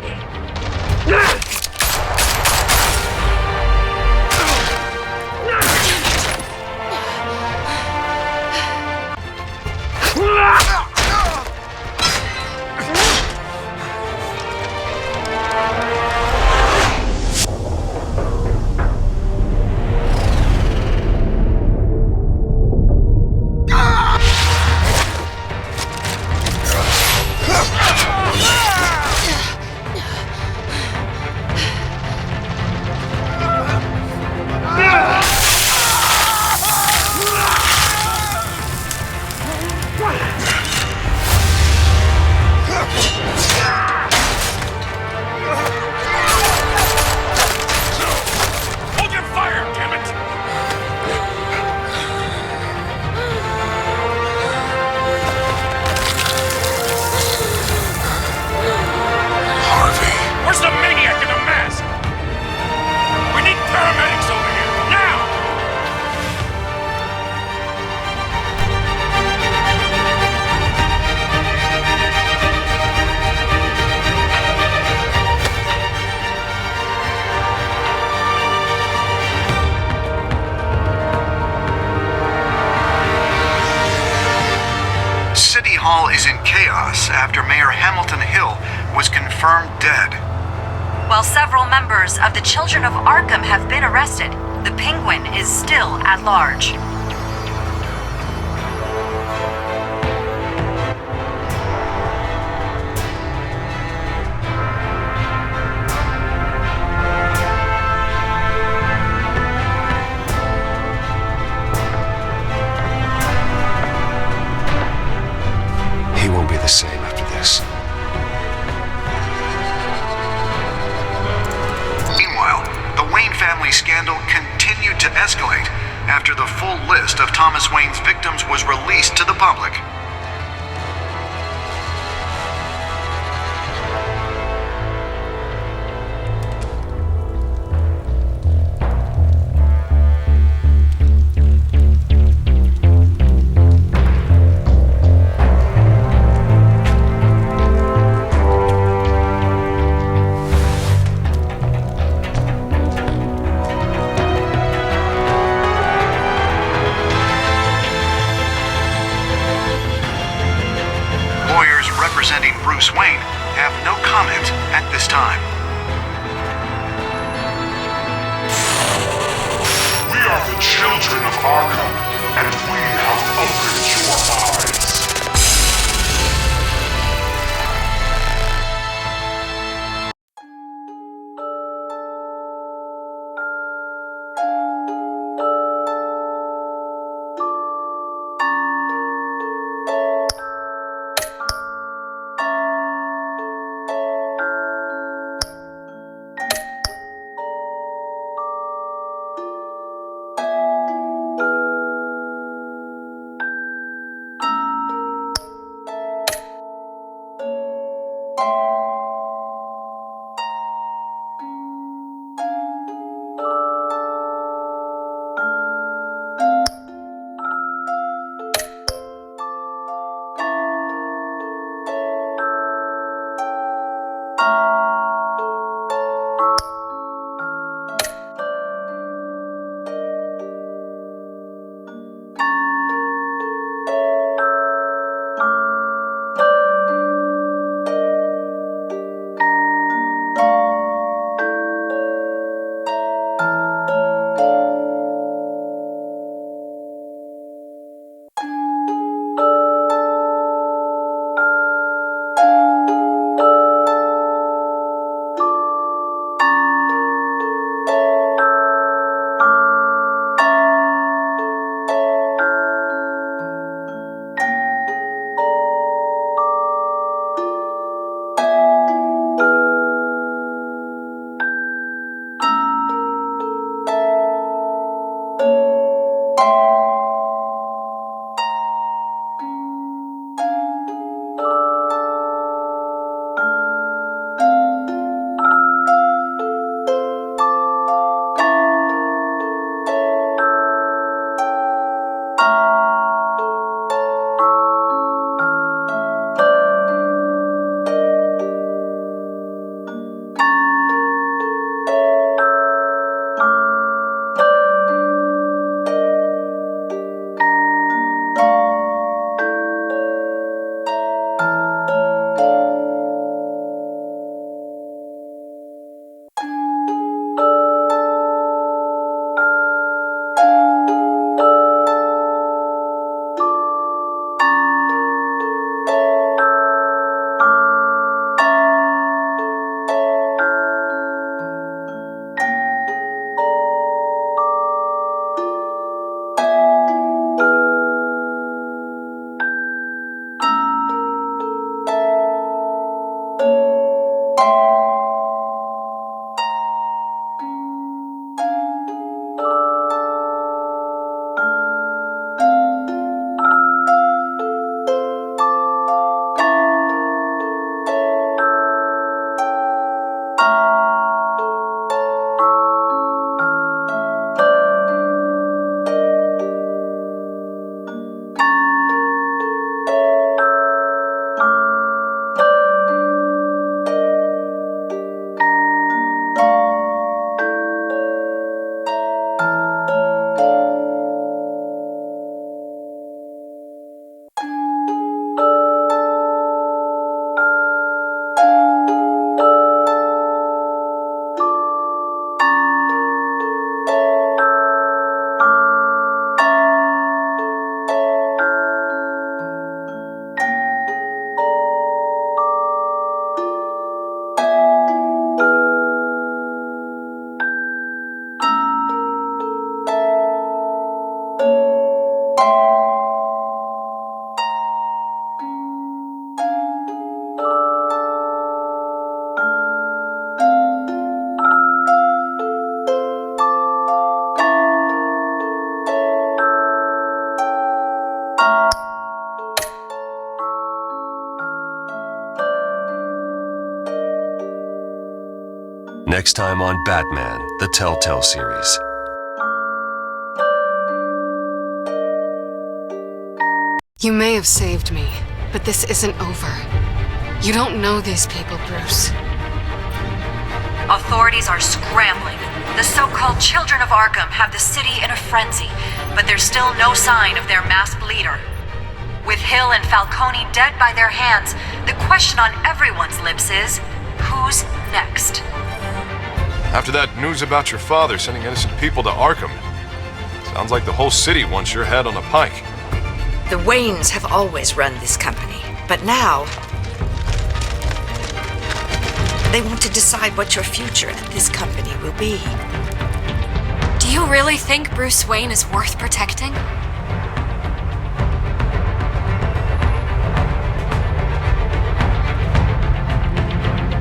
Hall is in chaos after Mayor Hamilton Hill was confirmed dead. While several members of the Children of Arkham have been arrested, the Penguin is still at large. He won't be the same after this. Meanwhile, the Wayne family scandal continued to escalate after the full list of Thomas Wayne's victims was released to the public. Representing Bruce Wayne have no comment at this time. We are the Children of Arkham, and we have opened your eyes. Next time on Batman, the Telltale Series. You may have saved me, but this isn't over. You don't know these people, Bruce. Authorities are scrambling. The so-called Children of Arkham have the city in a frenzy, but there's still no sign of their masked leader. With Hill and Falcone dead by their hands, the question on everyone's lips is, who's next? After that news about your father sending innocent people to Arkham, sounds like the whole city wants your head on a pike. The Waynes have always run this company, but now they want to decide what your future at this company will be. Do you really think Bruce Wayne is worth protecting?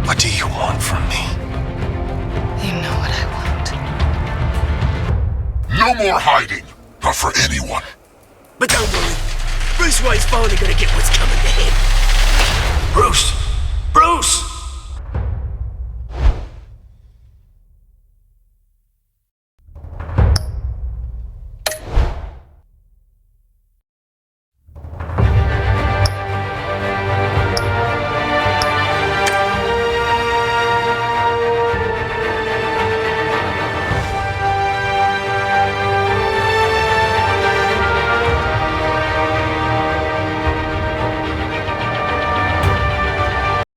What do you want from me? You know what I want. No more hiding, not for anyone. But don't worry, Bruce Wayne's finally gonna get what's coming to him. Bruce! Bruce!